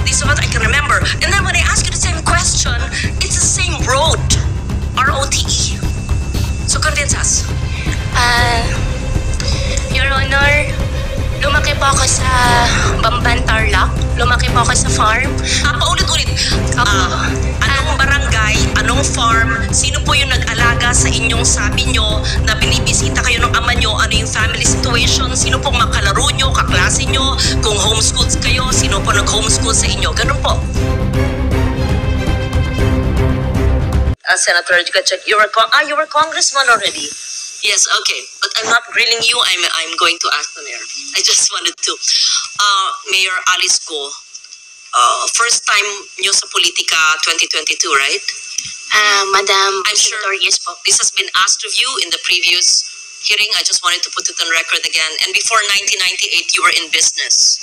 This is what I can remember. And then when I ask you the same question, it's the same road. R-O-T-E. So convince us. Your Honor, lumaki po ako sa Bamban, Tarlac. Lumaki po ako sa farm. Paulit-ulit. Anong barangay, anong farm, sino po yung nag-alaga sa inyong sabi nyo na binibisita kayo ng ama nyo, ano yung family situation, sino pong makalaro nyo, kaklase nyo, kung homeschooled kayo, sino po nag-homeschool sa inyo, ganun po. Senator, you can check. You were congressman already. Yes, okay. But I'm not grilling you. I'm going to ask the mayor. I just wanted to. Mayor Alice Go, first time nyo sa politika 2022, right? Madam I'm sure yes po. this has been asked of you in the previous hearing. I just wanted to put it on record again. And before 1998, you were in business.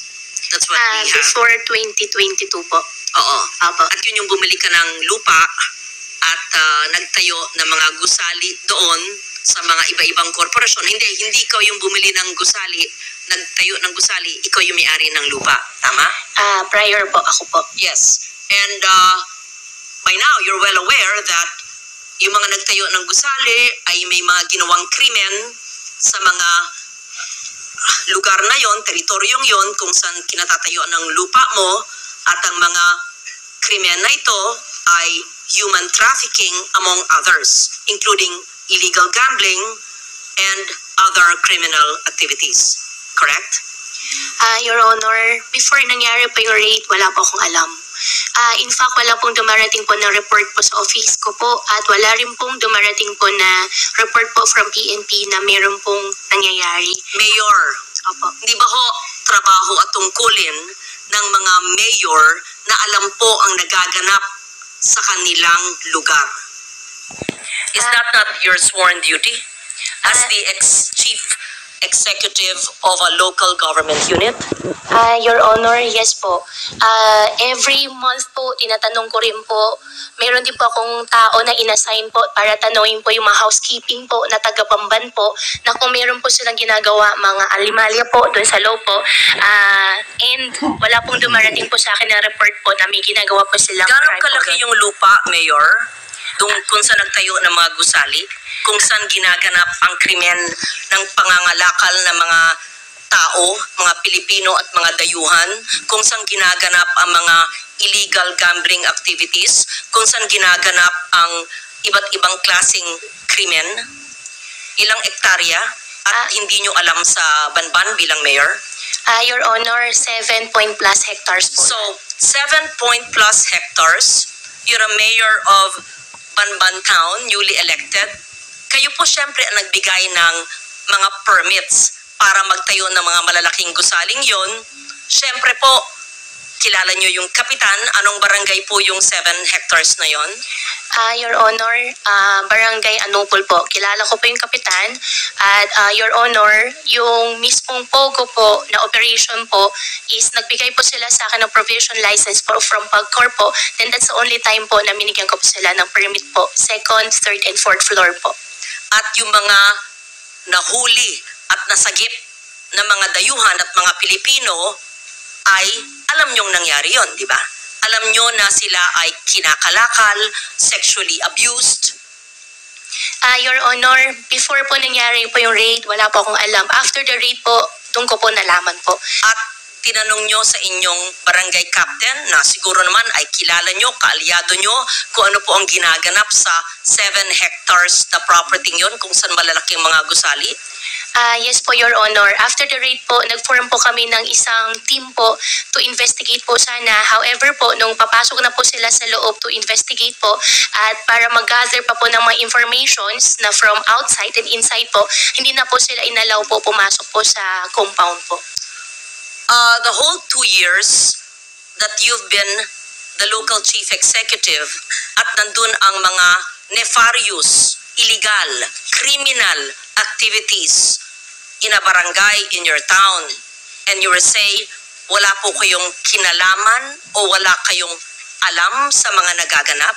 That's what we have. Before 2022 po. Oo. Apo. At yun yung bumili ka ng lupa at nagtayo ng mga gusali doon sa mga iba-ibang korporasyon. Hindi ikaw yung bumili ng gusali, nagtayo ng gusali, ikaw yung may-ari ng lupa. Tama? Prior po, ako po. Yes. And by now, you're well aware that yung mga nagtayo ng gusali ay may mga ginawang krimen sa mga lugar na yon, teritoryong yon, kung saan kinatatayo ng lupa mo, at ang mga krimen na ito ay human trafficking among others, including illegal gambling and other criminal activities. Correct? Your Honor, before nangyari po yung raid, wala po akong alam. In fact, wala pong dumarating po ng report po sa office ko po at wala rin pong dumarating po na report po from PNP na meron pong nangyayari. Mayor, Opo. hindi ba ho trabaho at tungkulin ng mga mayor na alam po ang nagaganap sa kanilang lugar? Is that not your sworn duty as the chief executive of a local government unit? Your Honor, yes po. Every month po, tinatanong ko rin po, meron din po akong tao na inassign po para tanungin po yung mga housekeeping po na taga-Bamban po na kung meron po silang ginagawa mga alimalya po doon sa loob po. And wala pong dumarating po sa akin na report po na may ginagawa po silang Gano'ng crime po kalaki doon. yung lupa, Mayor, kung saan nagtayo ng mga gusali, kung saan ginaganap ang krimen ng pangangalakal ng mga tao, mga Pilipino at mga dayuhan, kung saan ginaganap ang mga illegal gambling activities, kung saan ginaganap ang iba't ibang klaseng krimen? Ilang ektarya at hindi nyo alam sa Banban bilang mayor? Your Honor, 7 point plus hectares po. So, 7 point plus hectares, you're a mayor of Banban Town, newly elected. Kayo po syempre ang nagbigay ng mga permits para magtayo ng mga malalaking gusaling yon. Syempre po, kilala nyo yung kapitan. Anong barangay po yung 7 hectares na yon? Your Honor, Barangay Anupol po. Kilala ko po yung kapitan. At Your Honor, yung mismong POGO po na operation po is nagbigay po sila sa akin ng provision license po from PAGCOR po. Then that's the only time po na binigyan ko po sila ng permit po. 2nd, 3rd, and 4th floor po. At yung mga nahuli at nasagip na mga dayuhan at mga Pilipino ay alam nyong nangyari yon, di ba? Alam nyo na sila ay kinakalakal, sexually abused. Your Honor, before po nangyari po yung raid, wala po akong alam. After the raid po, doon ko po nalaman po. At tinanong nyo sa inyong barangay captain na siguro naman ay kilala nyo, kaalyado nyo, kung ano po ang ginaganap sa 7 hectares na property yun, kung saan malalaking mga gusali? Yes po, Your Honor. After the raid po, nag-form po kami ng isang team po to investigate po sana. However po, nung papasok na po sila sa loob to investigate po at para mag-gather pa po ng mga informations na from outside and inside po, hindi na po sila inalaw po pumasok po sa compound po. The whole 2 years that you've been the local chief executive at nandun ang mga nefarious, illegal, criminal activities in a barangay in your town, and you were say wala po kayong kinalaman o wala kayong alam sa mga nagaganap?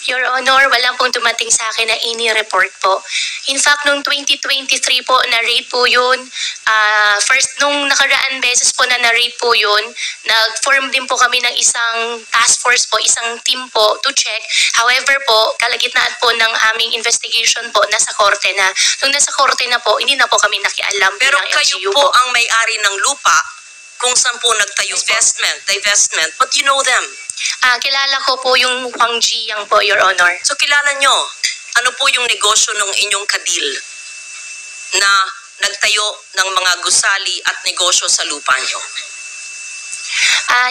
Your Honor, wala pong dumating sa akin na any report po. In fact, noong 2023 po, na-raid po yun. First, nung nakaraan beses po na na-raid po yun, nag-form din po kami ng isang task force po, isang team po to check. However po, kalagitnaan po ng aming investigation po, nasa korte na. Nung nasa korte na po, hindi na po kami nakialam Pero bilang kayo LGU po ang may-ari ng lupa kung saan po nagtayo divestment, but you know them. Kilala ko po yung Huang Jiyang po, Your Honor. So kilala nyo, ano po yung negosyo ng inyong kadil na nagtayo ng mga gusali at negosyo sa lupa nyo?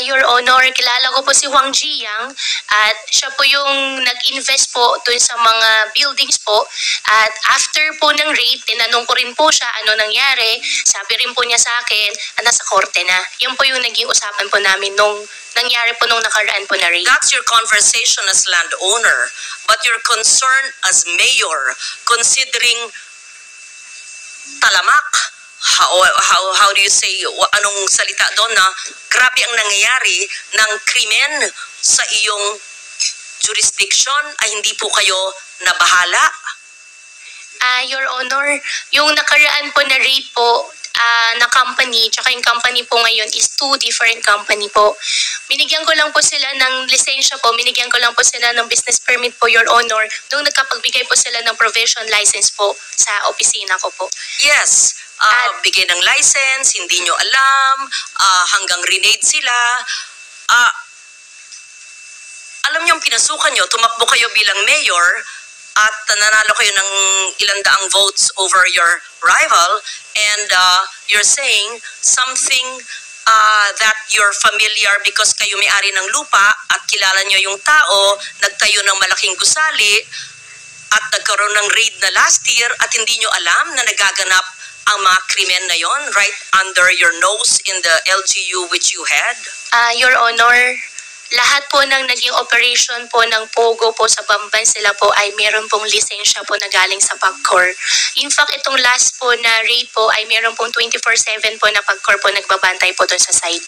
Your Honor, kilala ko po si Huang Jiyang at siya po yung nag-invest po dun sa mga buildings po. At after po ng raid, tinanong ko rin po siya ano nangyari. Sabi rin po niya sa akin, nasa korte na. Yun po yung naging usapan po namin nung nangyari po nung nakaraan po na raid. That's your conversation as landowner, but your concern as mayor, considering talamak, how do you say, anong salita doon na grabe ang nangyayari ng krimen sa iyong jurisdiction ay hindi po kayo nabahala? Your Honor, yung nakaraan po na raid po na company, tsaka yung company po ngayon is two different company po. Binigyan ko lang po sila ng lisensya po, binigyan ko lang po sila ng business permit po, Your Honor, nung nagkapagbigay po sila ng provision license po sa opisina ko po. Yes, bigay ng license, hindi nyo alam, hanggang renade sila. Alam nyo ang pinasukan nyo, tumakbo kayo bilang mayor at nanalo kayo ng ilang daang votes over your rival, and you're saying something that you're familiar because kayo may-ari ng lupa at kilala nyo yung tao, nagtayo ng malaking gusali at nagkaroon ng raid na last year at hindi nyo alam na nagaganap ang mga krimen na yon right under your nose in the LGU which you had? Your Honor, lahat po ng naging operation po ng Pogo po sa Bamban, sila po ay meron pong lisensya po na galing sa PAGCOR. In fact, itong last po na raid po ay meron pong 24/7 po na PAGCOR po nagbabantay po doon sa site.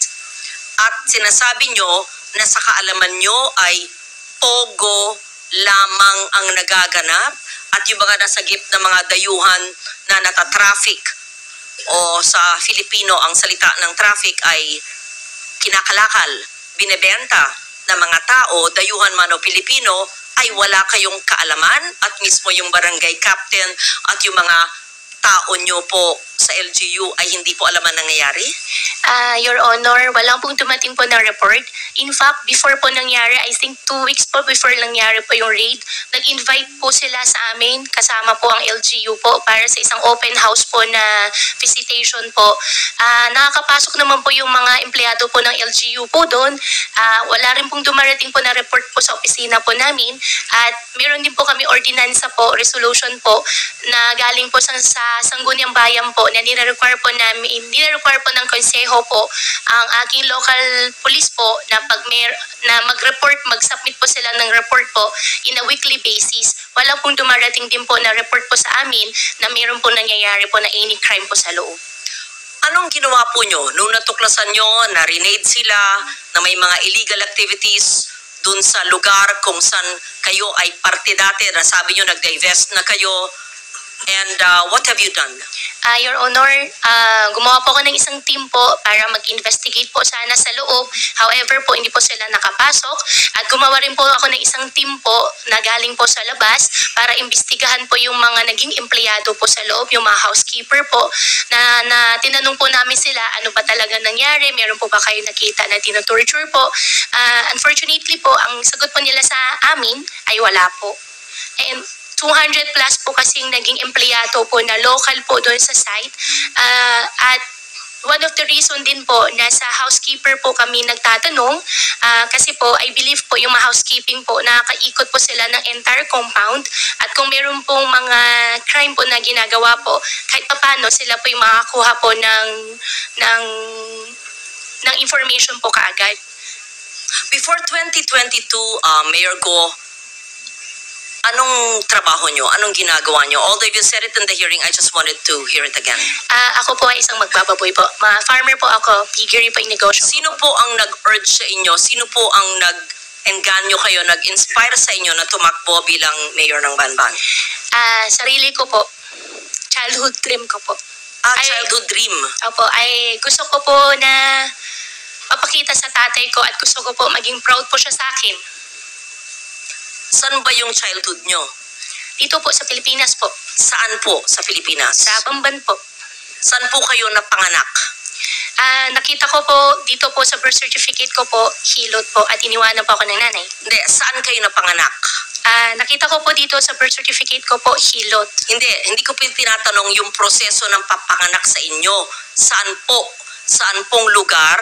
At sinasabi nyo na sa kaalaman nyo ay Pogo lamang ang nagaganap at yung mga nasagip na mga dayuhan na natatraffic o sa Filipino ang salita ng traffic ay kinakalakal, binebenta ng mga tao, dayuhan man o Pilipino, ay wala kayong kaalaman at mismo yung barangay captain at yung mga tao nyo po sa LGU ay hindi po alam ang nangyayari? Your Honor, walang pong dumating po ng report. In fact, before po nangyari, I think 2 weeks po before nangyari po yung raid, nag-invite po sila sa amin, kasama po ang LGU po, para sa isang open house po na visitation po. Nakakapasok naman po yung mga empleyado po ng LGU po doon. Wala rin pong dumarating po na report po sa opisina po namin. At meron din po kami ordinansa po, resolution po, na galing po sa Sangguniang Bayan po, na nire-require po ng konseho po ang aking local police po na mag-report, mag-submit po sila ng report po in a weekly basis. Wala pong dumarating din po na report po sa amin na mayroon po nangyayari po na any crime po sa loob. Anong ginawa po nyo nung natuklasan nyo na renade sila, na may mga illegal activities dun sa lugar kung saan kayo ay parte dati, na sabi nyo nag-divest na kayo, and what have you done? Your Honor, gumawa po ako ng isang team po para mag-investigate po sana sa loob. However po, hindi po sila nakapasok. At gumawa rin po ako ng isang team po na galing po sa labas para imbestigahan po yung mga naging empleyado po sa loob, yung mga housekeeper po, na tinanong po namin sila ano ba talaga nangyari, meron po ba kayo nakita na tinotorture po. Unfortunately po, ang sagot po nila sa amin ay wala po. And 200 plus po kasing naging empleyado po na local po doon sa site. At one of the reason din po na sa housekeeper po kami nagtatanong kasi po I believe po yung mga housekeeping po nakakaikot po sila ng entire compound at kung meron pong mga crime po na ginagawa po kahit paano sila po yung makakuha po ng information po kaagad. Before 2022, Mayor Go, anong trabaho nyo? Anong ginagawa nyo? Although you said it in the hearing, I just wanted to hear it again. Ako po ay isang magbababoy po. Farmer po ako, piggery po yung negosyo. Sino po ang nag-urge sa inyo? Sino po ang engganyo kayo, nag-inspire sa inyo na tumakbo bilang mayor ng Banban? Sarili ko po. Childhood dream ko po. Childhood dream. Opo, ay gusto ko po na mapakita sa tatay ko at gusto ko po maging proud po siya sa akin. Saan ba yung childhood nyo? Dito po sa Pilipinas po. Saan po sa Pilipinas? Sa Bamban po. Saan po kayo napanganak? Nakita ko po dito po sa birth certificate ko po, Hilot po, at iniwanan po ako ng nanay. Hindi, saan kayo napanganak? Nakita ko po dito sa birth certificate ko po, Hilot. Hindi ko po tinatanong yung proseso ng papanganak sa inyo. Saan po? Saan pong lugar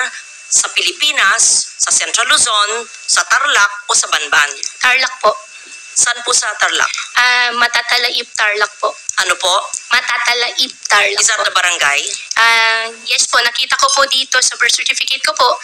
sa Pilipinas, sa Central Luzon, sa Tarlac o sa Banban? Tarlac po. Saan po sa Tarlac? Matatalaib Tarlac po. Ano po? Matatalaib Tarlac Is that po. the barangay? Yes po, nakita ko po dito sa birth certificate ko po.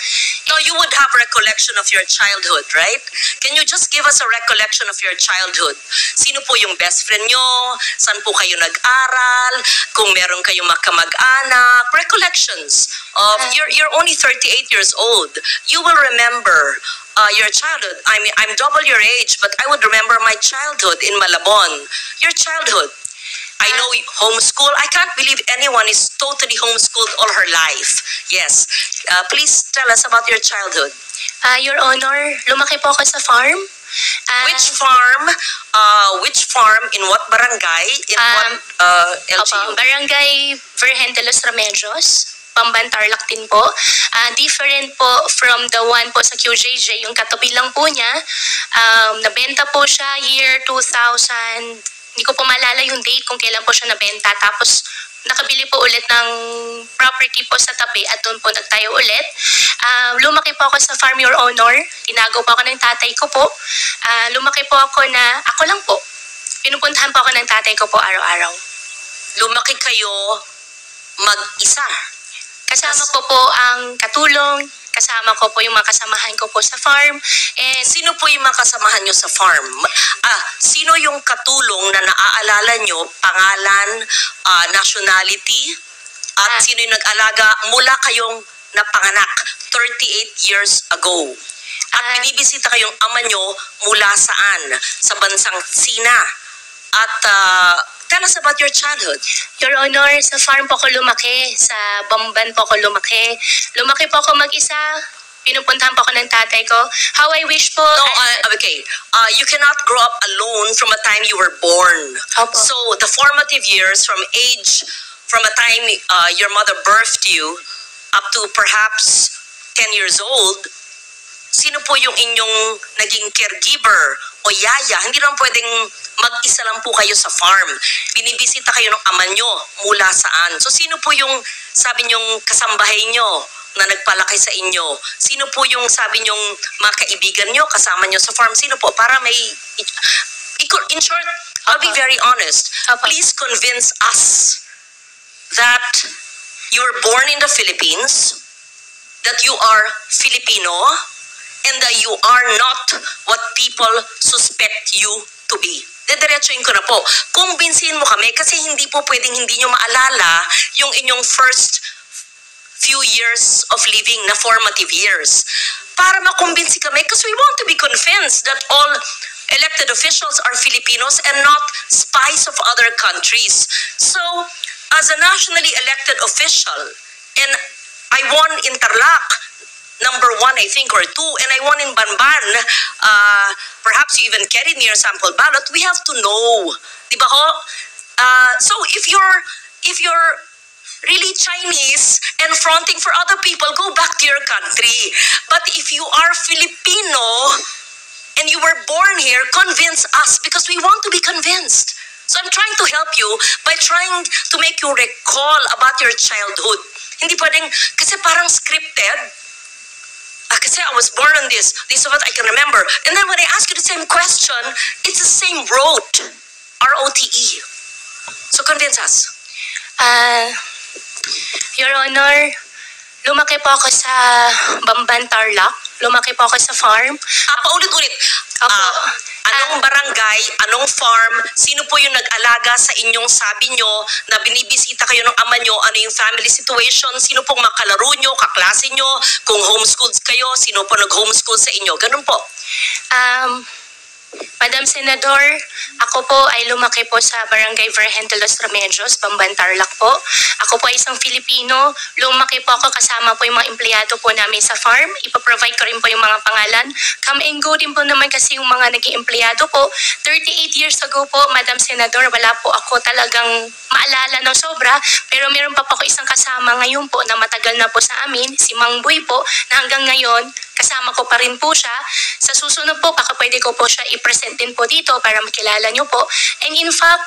No, you would have recollection of your childhood, right? Can you just give us a recollection of your childhood? Sino po yung best friend nyo? Saan po kayo nag-aral? Kung meron kayong makamag-anak? Recollections of, you're only 38 years old. You will remember your childhood. I mean, I'm double your age, but I would remember my childhood in Malabon. Your childhood. I know homeschool. I can't believe anyone is totally homeschooled all her life. Yes. Please tell us about your childhood. Your Honor, lumaki po ako sa farm. Which farm? Which farm? In what barangay? In what LGU? Opo, Barangay Virgen de los Remedios. Bamban Tarlac din po. Different po from the one po sa QJJ. Yung katabi lang po niya. Nabenta po siya year 2000. Hindi ko po maalala yung date kung kailan po siya nabenta. Tapos nakabili po ulit ng property po sa tabi at doon po nagtayo ulit. Lumaki po ako sa farm, Your Honor. Tinago po ako ng tatay ko po. Lumaki po ako na, ako lang po. Pinupuntahan po ako ng tatay ko po araw-araw. Lumaki kayo mag-isa? Kasama ko po ang katulong, kasama ko po yung mga kasamahan ko po sa farm. And Sino po yung mga kasamahan nyo sa farm? Sino yung katulong na naaalala nyo, pangalan, nationality, at sino yung nag-alaga mula kayong napanganak 38 years ago? At binibisita kayong ama nyo mula saan? Sa bansang Sina. At tell us about your childhood. Your Honor, sa farm po ako lumaki, sa Bamban po ako lumaki. Lumaki po ako mag-isa, pinupuntahan po ako ng tatay ko. How I wish po... No, okay. You cannot grow up alone from a time you were born. Opo. So the formative years from a time your mother birthed you up to perhaps 10 years old, sino po yung inyong naging caregiver o yaya? Hindi naman pwedeng mag-isa lang po kayo sa farm. Binibisita kayo ng ama nyo mula saan? So sino po yung sabi nyong kasambahay nyo na nagpalaki sa inyo? Sino po yung sabi nyong mga kaibigan nyo, kasama nyo sa farm? Sino po? Para may... In short, I'll be very honest. Please convince us that you were born in the Philippines, that you are Filipino, and that you are not what people suspect you to be. Dediretsuin ko na po. Kumbinsihin mo kami kasi hindi po pwedeng hindi nyo maalala yung inyong first few years of living na formative years. Para makumbinsi kami because we want to be convinced that all elected officials are Filipinos and not spies of other countries. So, as a nationally elected official, and I won in Tarlac, number 1, I think, or 2, and I won in Banban, perhaps you even carried near sample ballot, we have to know. Diba ho? So if you're really Chinese and fronting for other people, go back to your country. But if you are Filipino and you were born here, convince us because we want to be convinced. So I'm trying to help you by trying to make you recall about your childhood. Hindi pwedeng, kasi parang scripted. Kasi I was born on this is what I can remember. And then when I ask you the same question, it's the same rote. R-O-T-E. So convince us. Your Honor, lumaki po ako sa Bamban Tarlac. Lumaki po ako sa farm. Paulit-ulit. Opo. Anong barangay, anong farm, sino po yung nag-alaga sa inyong sabi nyo na binibisita kayo ng ama nyo, ano yung family situation, sino pong makalaro nyo, kaklase nyo, kung homeschooled kayo, sino po nag-homeschool sa inyo, ganun po. Madam Senador, ako po ay lumaki po sa Barangay Virgen de los Remedios, Bamban, Tarlac po. Ako po ay isang Filipino. Lumaki po ako kasama po yung mga empleyado po namin sa farm. Ipaprovide ko rin po yung mga pangalan. Come and go din po naman kasi yung mga naging empleyado po. 38 years ago po, Madam Senador, wala po ako talagang maalala ng sobra. Pero meron pa po ako isang kasama ngayon po na matagal na po sa amin, si Mang Boy po, na hanggang ngayon, kasama ko pa rin po siya. Sa susunod po, baka pwede ko po siya i-present din po dito para makilala niyo po. And in fact,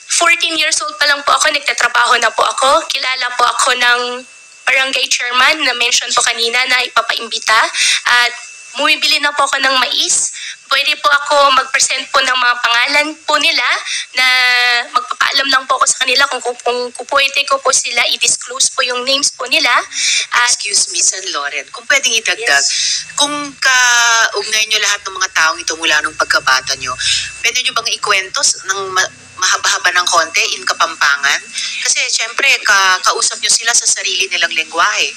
14 years old pa lang po ako, nagtatrabaho na po ako. Kilala po ako ng barangay chairman na mention po kanina na ipapaimbita. At bumibili na po ako ng mais. Pwede po ako mag-present po ng mga pangalan po nila na magpapaalam lang po ako sa kanila kung pwede ko po sila i-disclose po yung names po nila. Excuse me, San Loren, kung pwedeng idagdag, kung kaugnay nyo lahat ng mga taong ito mula nung pagkabata nyo, pwede nyo bang ikwento ng mahaba-haba ng konti in Kapampangan? Kasi syempre, kausap nyo sila sa sarili nilang lengguwahe.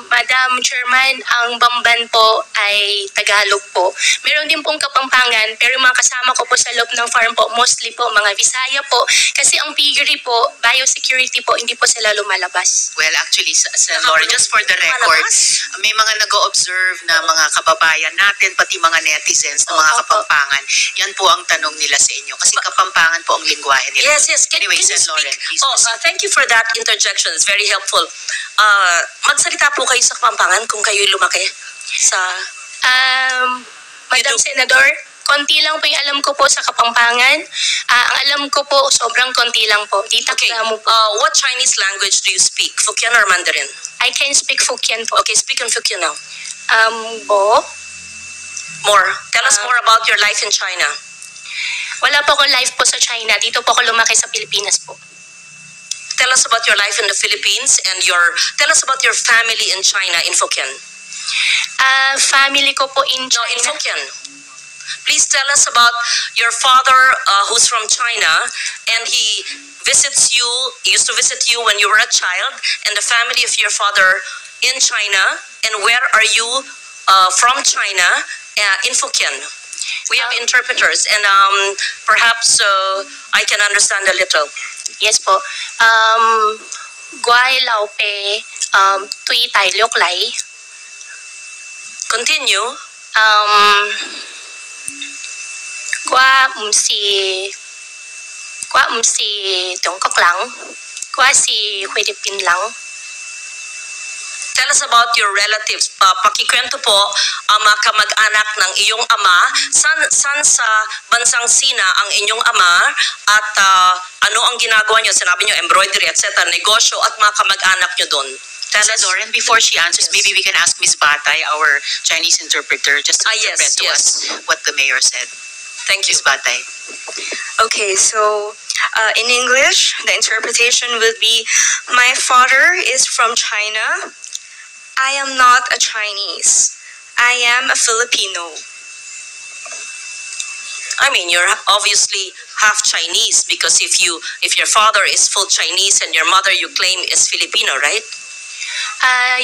Madam Chairman, ang Bamban po ay Tagalog po. Meron din pong Kapampangan, pero yung mga kasama ko po sa loob ng farm po, mostly po mga Visaya po. Kasi ang piggery po, biosecurity po, hindi po sila lumalabas. Well, actually, San Loren, just for the record, may mga nag-o-observe na mga kababayan natin, pati mga netizens na mga Kapampangan. Yan po ang tanong nila sa inyo. Kasi Kapampangan po ang lingwahe nila. Yes. Anyway, can you San Loren, speak? please proceed. Thank you for that interjection. It's very helpful. Magsalita po kayo sa Kapampangan kung kayo'y lumaki sa... Madam Senador, konti lang po yung alam ko po sa Kapampangan. Ang alam ko po, sobrang konti lang po. Di Okay, mo po. what Chinese language do you speak? Fukien or Mandarin? I can speak Fukien po. Okay, speak in Fukien now. Bo? More. Tell us more about your life in China. Wala po akong life po sa China. Dito po ako lumaki sa Pilipinas po. Tell us about your life in the Philippines and tell us about your family in China in Fukien. Family ko po in No, in China. Fukien. Please tell us about your father who's from China and he used to visit you when you were a child, and the family of your father in China, and where are you from China in Fukien. We have interpreters and perhaps I can understand a little. Yes po. Guay lao pe tui tai liok lai. Continue. Qua si Tiongkok lang. Qua si Philippines lang. Tell us about your relatives. Pakikwento po ang mga kamag-anak ng iyong ama. San sa bansang Sina ang inyong ama at ano ang ginagawa niyo? Sinabi niyo embroidery, etc. Negosyo at mga kamag-anak niyo doon. Tell San us. Loren, before she answers, maybe we can ask Ms. Batay, our Chinese interpreter, just to Yes, interpret to yes. us what the mayor said. Thank you. Ms. Batay. Okay, so in English, the interpretation will be, my father is from China. I am not a Chinese. I am a Filipino. I mean, you're obviously half Chinese because if your father is full Chinese and your mother you claim is Filipino, right?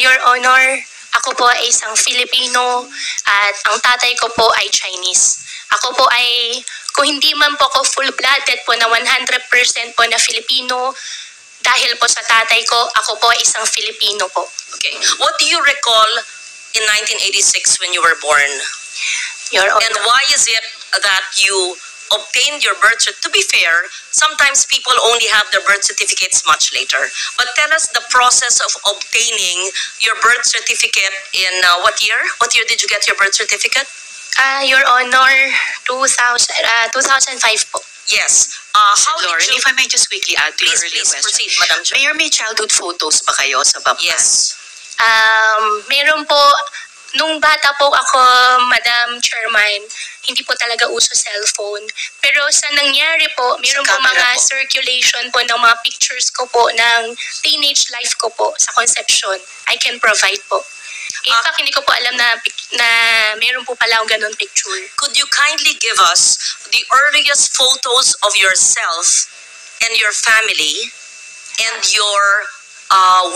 Your Honor, ako po ay isang Filipino at ang tatay ko po ay Chinese. Ako po ay, kung hindi man po ako full-blooded po na 100% po na Filipino, dahil po sa tatay ko, ako po ay isang Filipino po. Okay. What do you recall in 1986 when you were born? Your Honor. And why is it that you obtained your birth certificate? To be fair, sometimes people only have their birth certificates much later. But tell us the process of obtaining your birth certificate in what year? What year did you get your birth certificate? Your Honor, 2005 po. Yes. How Lauren, did you... if I may just quickly add to your Please, earlier please question. proceed, Madam Chair. Mayor, may childhood photos ba kayo sa Bamban? Yes. Meron po, nung bata po ako, Madam Chairman, hindi po talaga uso cellphone. Pero sa nangyari po, meron po camera mga po. circulation po ng mga pictures ko po ng teenage life ko po sa conception. I can provide po. In fact, hindi ko po alam na meron po pala akong ganun picture. Could you kindly give us the earliest photos of yourself and your family and your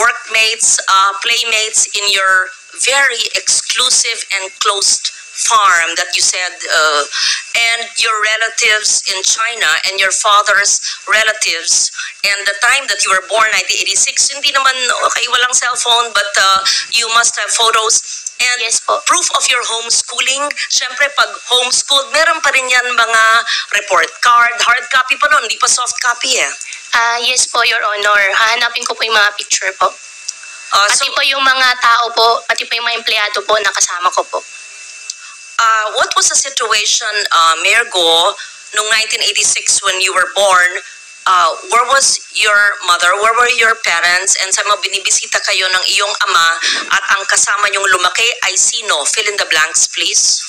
workmates, playmates in your very exclusive and closed farm that you said, and your relatives in China and your father's relatives, and the time that you were born, 1986, hindi naman, okay, walang cellphone, but you must have photos and Yes po. proof of your homeschooling. Siyempre, pag homeschooled, meron pa rin yan mga report card, hard copy pa noon, hindi pa soft copy eh. Yes po, Your Honor. Hahanapin ko po yung mga picture po. So, Pati po yung mga tao po, pati po yung mga empleyado po na kasama ko po. what was the situation, Mayor Go, noong 1986 when you were born? Where was your mother? Where were your parents? And sa mga binibisita kayo ng iyong ama at ang kasama niyong lumaki ay sino? Fill in the blanks, please.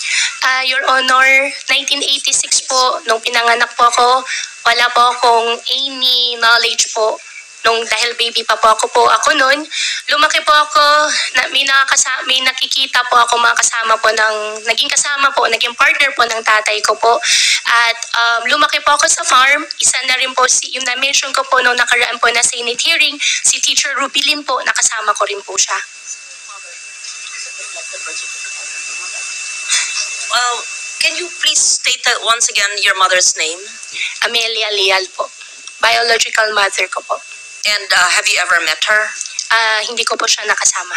Your Honor, 1986 po, nung pinanganak po ako, wala po akong any knowledge po. Dahil baby pa po ako noon, lumaki po ako, may nakikita po ako mga kasama po naging kasama po, naging partner po ng tatay ko po. At lumaki po ako sa farm, isa na rin po yung na-mention ko po nung nakaraan po na Senate hearing, si Teacher Rubilin po, nakasama ko rin po siya. Can you please state once again your mother's name? Amelia Leal po, biological mother ko po. And have you ever met her? Hindi ko po siya nakasama.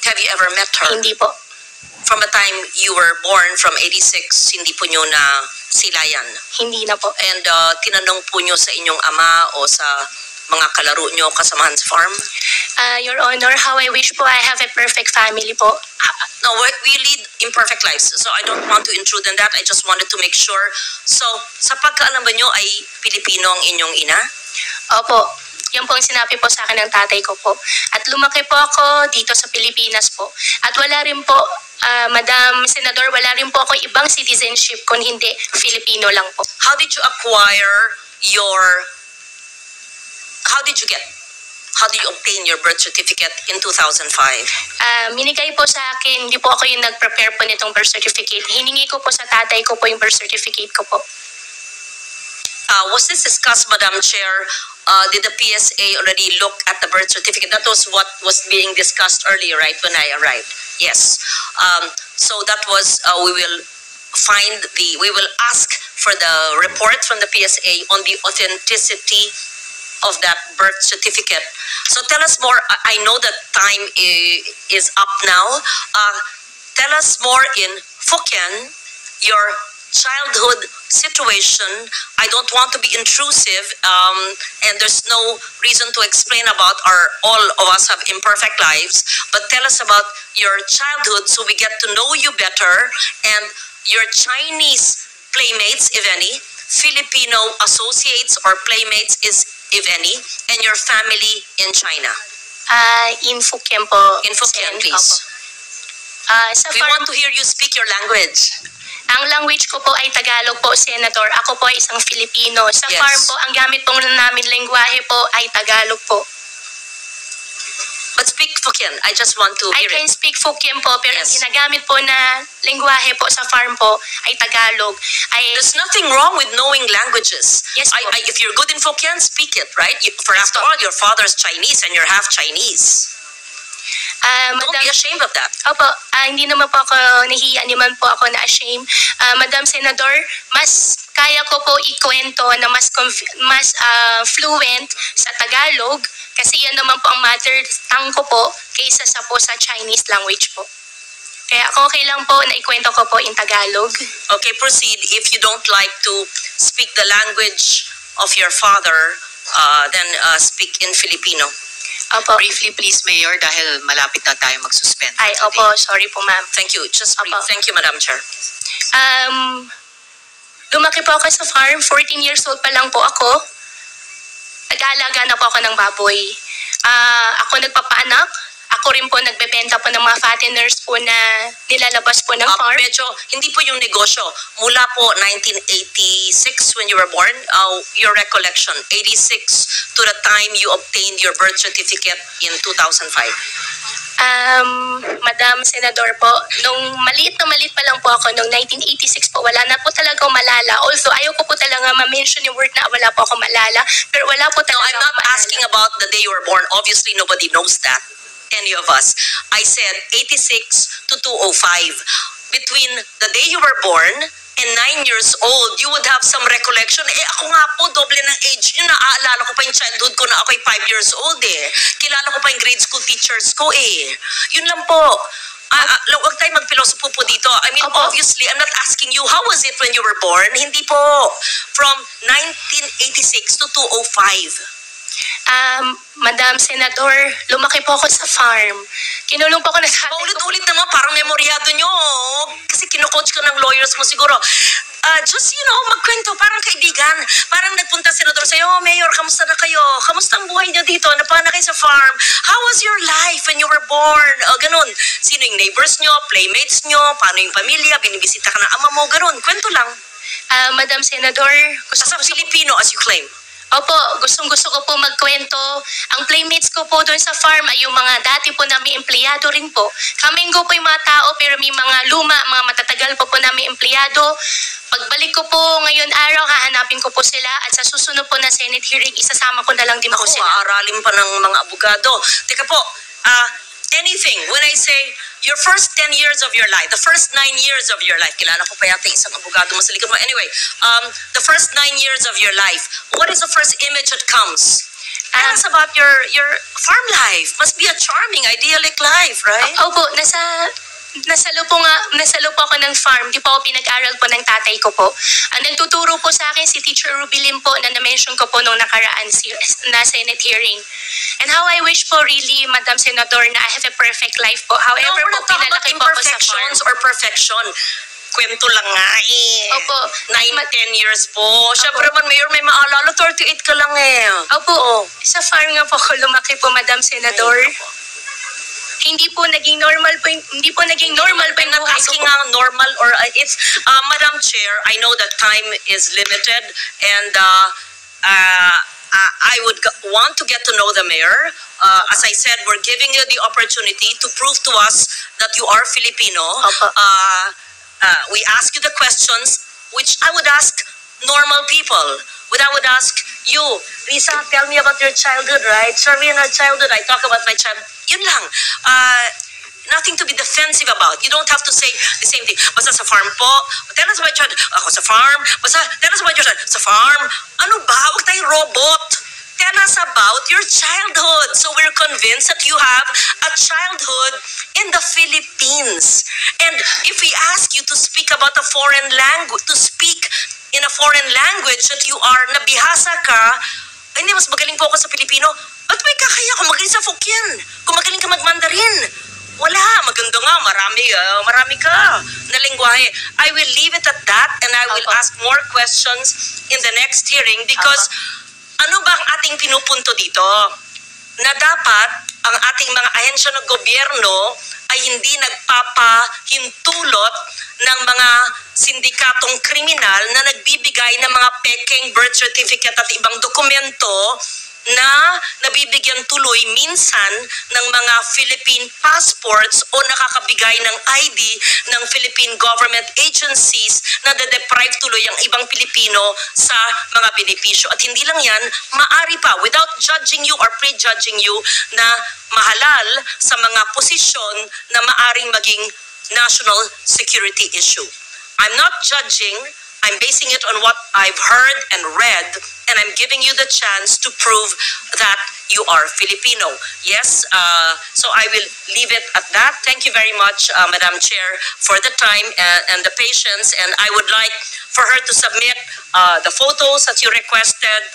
Have you ever met her? Hindi po. From the time you were born, from 86, hindi po nyo na silayan. Hindi na po. And tinanong po nyo sa inyong ama o sa mga kalaro nyo kasamahan sa farm? Your Honor, how I wish po I have a perfect family po. No, we lead imperfect lives. So I don't want to intrude on that. I just wanted to make sure. So, sa pagkaalam ba nyo ay Pilipino ang inyong ina? Opo. Yan po ang sinabi po sa akin ng tatay ko po. At lumaki po ako dito sa Pilipinas po. At wala rin po, Madam Senador, wala rin po ako ibang citizenship kung hindi Filipino lang po. How did you obtain your birth certificate in 2005? Minigay po sa akin, hindi po ako yung nag-prepare po nitong birth certificate. Hiningi ko po sa tatay ko po yung birth certificate ko po. Was this discussed, Madam Chair? Did the PSA already look at the birth certificate? That was what was being discussed earlier, right, when I arrived? Yes. So that was, we will ask for the report from the PSA on the authenticity of that birth certificate. So tell us more. I know that time is up now. Tell us more in Fukien, your childhood situation. I don't want to be intrusive, and there's no reason to explain about all of us have imperfect lives, but tell us about your childhood so we get to know you better, and your Chinese playmates, if any, Filipino associates or playmates, if any, and your family in China. In Fukien po. In Fukien, Sen. please. Opo. Sa We farm, want to hear you speak your language. ang language ko po ay Tagalog po, Senator. Ako po ay isang Filipino. Sa Yes. farm po, ang gamit po namin lengguwahe po ay Tagalog po. But speak Fukien. I just want to I hear can it. speak Fukien po, pero ang Yes. ginagamit po na lengguwahe po sa farm po ay Tagalog. There's nothing wrong with knowing languages. Yes, po. If you're good in Fukien, speak it, right? For after all, your father's Chinese and you're half Chinese. Don't be ashamed of that. Opo, hindi naman po ako nahiya, hindi man po ako na-ashamed. Madam Senador, mas kaya ko po ikwento na mas fluent sa Tagalog kasi yan naman po ang mother tongue ko po kaysa sa Chinese language po. Kaya okay lang po na ikwento ko po in Tagalog. Okay, proceed. If you don't like to speak the language of your father, then speak in Filipino. Opo. Briefly, please, Mayor, dahil malapit na tayo mag-suspend. Ay, opo, sorry po ma'am. Thank you. Just brief. Opo. Thank you, Madam Chair. Lumaki po ako sa farm, 14 years old pa lang po ako. Nag-aalaga na po ako ng baboy. Ako nagpapaanak. Ako rin po nagbebenta po ng mga fatteners po na nilalabas po ng farm. Medyo, hindi po yung negosyo. Mula po 1986 when you were born, your recollection, 86 to the time you obtained your birth certificate in 2005. Madam Senador po, nung maliit pa lang po ako, nung 1986 po, wala na po talaga malala. Also, ayaw ko po talaga ma-mention yung word na wala po ako malala. Pero wala po No, talaga I'm not ako malala. asking about the day you were born. Obviously, nobody knows that. Any of us. I said 86 to 205. between the day you were born and 9 years old, you would have some recollection. Ako nga po, doble ng age yun. Naaalala ko pa yung childhood ko na ako'y 5 years old Kilala ko pa yung grade school teachers ko Yun lang po. Huwag tayo magpilosopo po dito. I mean, obviously, I'm not asking you, how was it when you were born? Hindi po. From 1986 to 2005. Madam Senador, lumaki po ako sa farm. Kinulong po ako na sa Paulit-ulit naman, parang memoryado nyo. Kasi kino-coach ka ng lawyers mo siguro. Just, magkwento, parang kaibigan. Parang nagpunta senador sa'yo, Mayor, kamusta na kayo? Kamusta ang buhay nyo dito? Napana kayo sa farm? How was your life when you were born? Ganun. Sino yung neighbors nyo, playmates nyo, paano yung pamilya, binibisita ka ng ama mo, ganun. Kwento lang. Madam Senador, Sa Filipino, as you claim. Opo, gustong-gusto ko po magkwento. Ang playmates ko po doon sa farm ay yung mga dati po namin empleyado rin po. Kaminggo po yung mga tao pero may mga luma, mga matatagal po namin empleyado. Pagbalik ko po ngayon araw, hahanapin ko po sila at sa susunod po na Senate hearing, isasama ko na lang din po sila. Aaralin pa ng mga abogado. Teka po, anything, when I say your first 10 years of your life, the first 9 years of your life, kilala ko pa yata isang abogado mo sa likod mo. Anyway, the first 9 years of your life, what is the first image that comes? Tell us about your farm life. Must be a charming, idyllic life, right? Opo, nasalo po ako ng farm. Di po ako pinag-aral po ng tatay ko po. Ang nagtuturo po sa akin si Teacher Ruby Lim po na na-mention ko po nung nakaraan na Senate hearing. And how I wish po really, Madam Senador, na I have a perfect life po. However po, pinalaki po ako sa farm. Or perfection. Kwento lang nga Opo. 9-10 years po. Siyempre man, Mayor, may maalala, 38 ka lang Opo. Sa farm nga po ako lumaki po, Madam Senador. Hindi po naging normal po yung buhay asking ko. Normal or it's Madam Chair, I know that time is limited and I would want to get to know the mayor. As I said, we're giving you the opportunity to prove to us that you are Filipino. We ask you the questions which I would ask normal people. I would ask you, Risa, tell me about your childhood, right? Sorry, in our childhood, I talk about my child. Yun lang. Nothing to be defensive about. You don't have to say the same thing. Basta sa farm po. Tell us about your child. Ako sa farm. Basta tell us about your child. Sa farm. Ano ba? Huwag tayong robot. Tell us about your childhood. So we're convinced that you have a childhood in the Philippines. And if we ask you to speak about a foreign language, to speak in a foreign language that you are, nabihasa ka, hindi, mas magaling po ako sa Pilipino. Ba't may kakaya kung magaling sa Fukien? Kung magaling ka mag-Mandarin? Wala, maganda nga, marami ka na lingwahe. I will leave it at that and I will ask more questions in the next hearing because ano ba ang ating pinupunto dito? Na dapat ang ating mga ahensya ng gobyerno ay hindi nagpapahintulot ng mga sindikatong kriminal na nagbibigay ng mga pekeng birth certificate at ibang dokumento na nabibigyan tuloy minsan ng mga Philippine passports o nakakabigay ng ID ng Philippine government agencies na de-deprive tuloy ang ibang Pilipino sa mga benepisyo. At hindi lang yan, maari pa, without judging you or prejudging you, na mahalal sa mga posisyon na maaring maging national security issue. I'm not judging, I'm basing it on what I've heard and read, and I'm giving you the chance to prove that you are Filipino. Yes, so I will leave it at that. Thank you very much, Madam Chair, for the time and the patience, and I would like for her to submit the photos that you requested,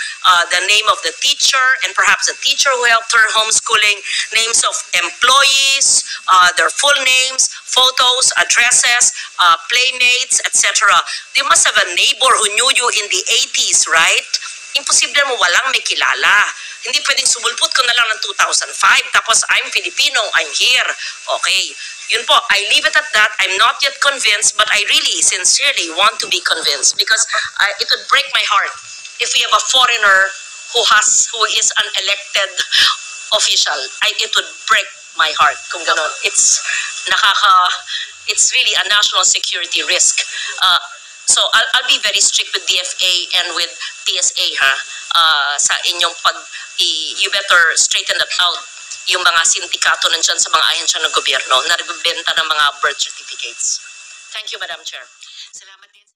the name of the teacher, and perhaps the teacher who helped her homeschooling, names of employees, their full names, photos, addresses, playmates, etc. You must have a neighbor who knew you in the 80s, right? Imposible mo walang may kilala. Hindi pwedeng sumulpot ko na lang ng 2005, tapos I'm Filipino, I'm here. Okay, yun po, I leave it at that. I'm not yet convinced, but I really, sincerely want to be convinced because it would break my heart if we have a foreigner who is an elected official. It would break my heart kung ganon. It's really a national security risk. So I'll be very strict with DFA and with TSA sa inyong you better straighten that out, yung mga sindikato nandyan sa mga ahensya ng gobyerno na nagbibenta ng mga birth certificates. Thank you, Madam Chair. Salamat din.